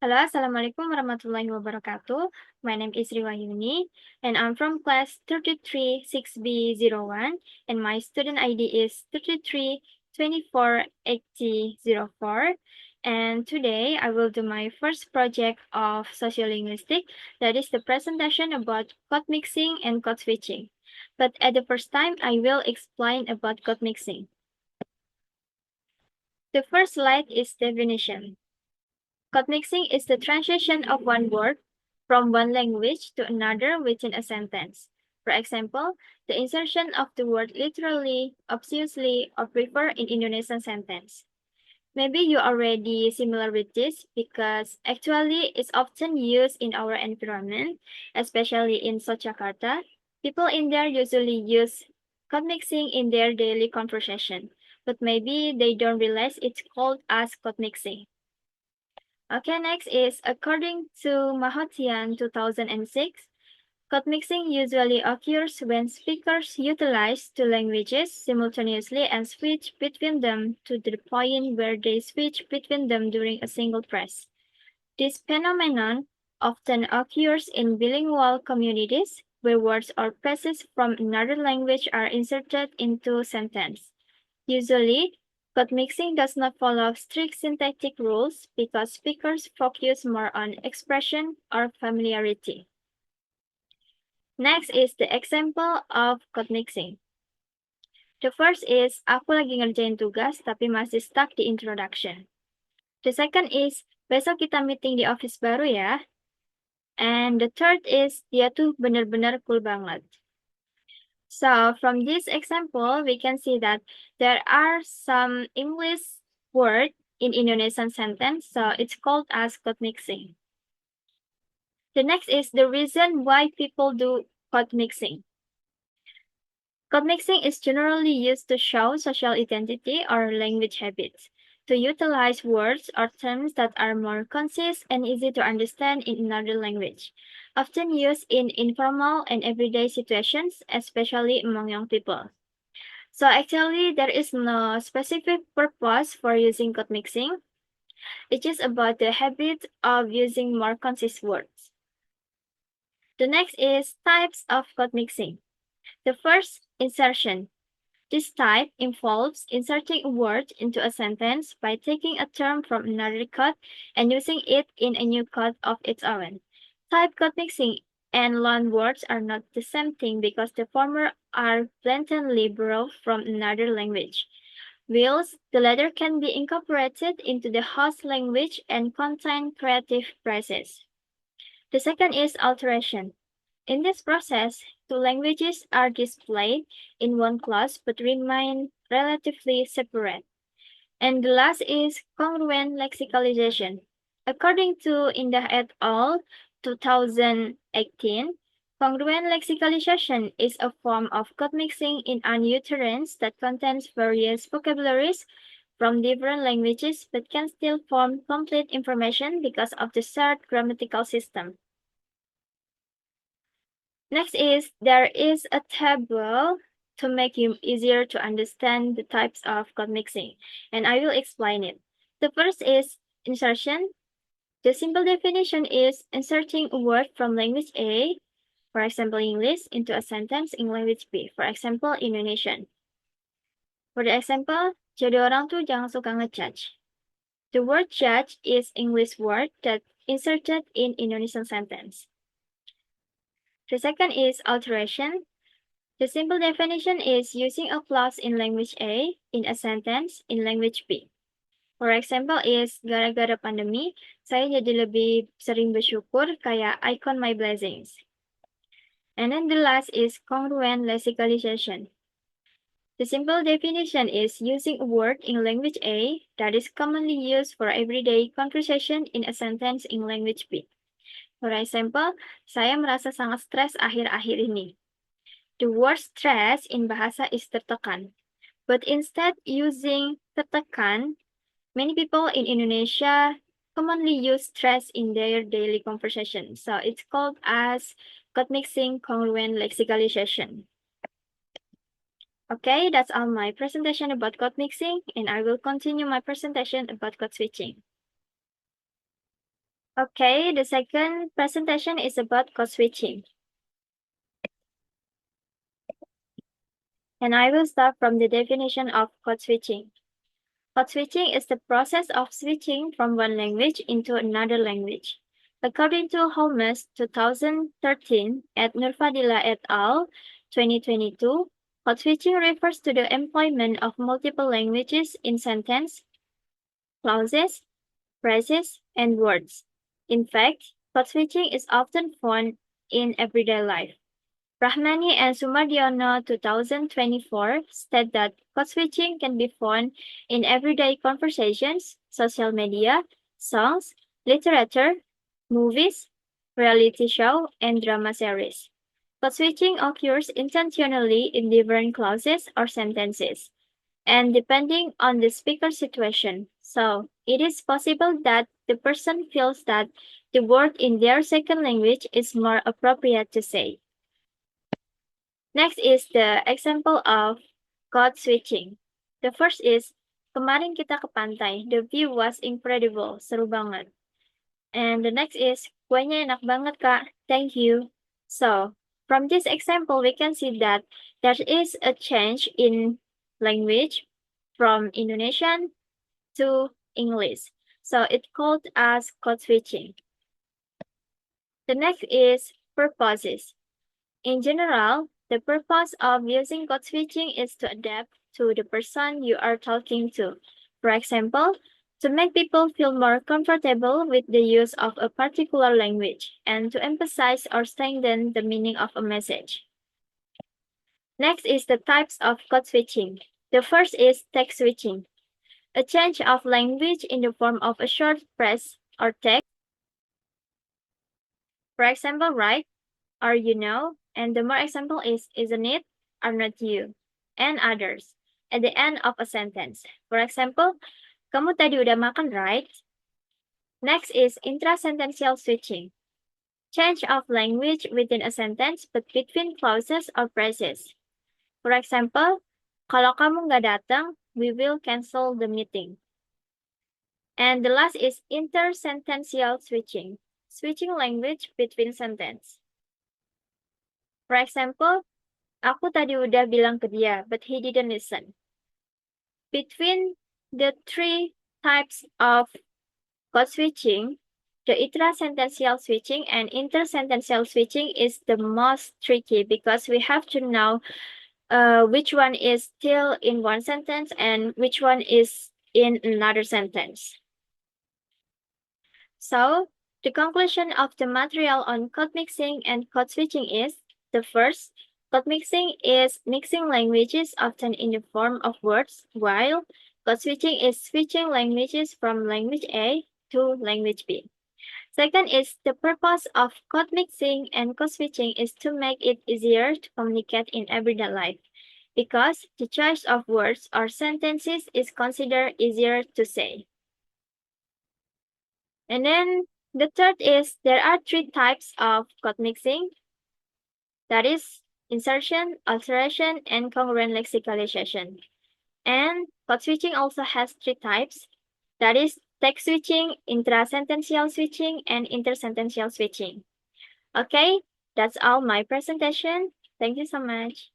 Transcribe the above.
Halo, Assalamualaikum warahmatullahi wabarakatuh. My name is Riwayuni, and I'm from class 33 6B01, and my student ID is 33248004. And today I will do my first project of sociolinguistics, that is the presentation about code mixing and code switching. But at the first time, I will explain about code mixing. The first slide is definition. Code mixing is the transition of one word from one language to another within a sentence. For example, the insertion of the word literally, obviously, or prefer in Indonesian sentence. Maybe you are already similar with this because actually it's often used in our environment, especially in Jakarta. People in there usually use code mixing in their daily conversation, but maybe they don't realize it's called as code mixing. Okay, next is according to Mahotian 2006, code mixing usually occurs when speakers utilize two languages simultaneously and switch between them to the point where they switch between them during a single press. This phenomenon often occurs in bilingual communities where words or phrases from another language are inserted into a sentence. Usually, code mixing does not follow strict syntactic rules because speakers focus more on expression or familiarity. Next is the example of code mixing. The first is, aku lagi ngerjain tugas tapi masih stuck di introduction. The second is, besok kita meeting di office baru ya. And the third is, dia tuh bener-bener cool banget. So from this example, we can see that there are some English word in Indonesian sentence, so it's called as code mixing. The next is the reason why people do code mixing. Code mixing is generally used to show social identity or language habits, to utilize words or terms that are more concise and easy to understand in another language, often used in informal and everyday situations, especially among young people. So actually, there is no specific purpose for using code mixing. It's just about the habit of using more concise words. The next is types of code mixing. The first, insertion. This type involves inserting a word into a sentence by taking a term from another code and using it in a new code of its own. Type code mixing and loanwords are not the same thing because the former are blatantly borrowed from another language, whilst the latter can be incorporated into the host language and contain creative phrases. The second is alteration. In this process, two languages are displayed in one class but remain relatively separate. And the last is congruent lexicalization. According to Indah et al. 2018, congruent lexicalization is a form of code mixing in an utterance that contains various vocabularies from different languages but can still form complete information because of the shared grammatical system. Next is there is a table to make it easier to understand the types of code mixing, and I will explain it. The first is insertion. The simple definition is inserting a word from language A, for example English, into a sentence in language B, for example Indonesian. For the example, jadi orang tuh jangan suka ngejudge. The word judge is English word that inserted in Indonesian sentence. The second is alteration. The simple definition is using a clause in language A in a sentence in language B. For example is, gara-gara pandemi, saya jadi lebih sering bersyukur kayak icon my blessings. And then the last is congruent lexicalization. The simple definition is using a word in language A that is commonly used for everyday conversation in a sentence in language B. For example, saya merasa sangat stres akhir-akhir ini. The word stress in bahasa is tertekan. But instead using tertekan, many people in Indonesia commonly use stress in their daily conversation. So it's called as code mixing congruent lexicalization. Okay, that's all my presentation about code mixing, and I will continue my presentation about code switching. Okay, the second presentation is about code switching. And I will start from the definition of code switching. Code switching is the process of switching from one language into another language. According to Holmes 2013 at Nurfadila et al. 2022, code switching refers to the employment of multiple languages in sentence, clauses, phrases, and words. In fact, code switching is often found in everyday life. Rahmani and Sumardiono 2024 state that code switching can be found in everyday conversations, social media, songs, literature, movies, reality show, and drama series. Code switching occurs intentionally in different clauses or sentences, and depending on the speaker situation. So, it is possible that the person feels that the word in their second language is more appropriate to say. Next is the example of code switching. The first is, kemarin kita ke pantai. The view was incredible. Seru banget. And the next is, kuenya enak banget, Kak. Thank you. So, from this example, we can see that there is a change in language from Indonesian to English. So, it's called as code switching. The next is purposes. In general, the purpose of using code switching is to adapt to the person you are talking to. For example, to make people feel more comfortable with the use of a particular language and to emphasize or strengthen the meaning of a message. Next is the types of code switching. The first is text switching, a change of language in the form of a short phrase or text. For example, right? Or you know, and the more example is isn't it, are not you, and others at the end of a sentence. For example, kamu tadi udah makan, right? Next is intrasentential switching. Change of language within a sentence but between clauses or phrases. For example, kalau kamu nggak datang, we will cancel the meeting. And the last is intersentential switching. Switching language between sentence. For example, aku tadi udah bilang ke dia, but he didn't listen. Between the three types of code switching, the intrasentential switching and intersentential switching is the most tricky because we have to know which one is still in one sentence and which one is in another sentence. So, the conclusion of the material on code mixing and code switching is, the first, code mixing is mixing languages often in the form of words, while code switching is switching languages from language A to language B. Second is the purpose of code mixing and code switching is to make it easier to communicate in everyday life, because the choice of words or sentences is considered easier to say. And then the third is there are three types of code mixing. That is insertion, alteration, and congruent lexicalization. And code switching also has three types. That is text switching, intrasentential switching, and intersentential switching. Okay, that's all my presentation. Thank you so much.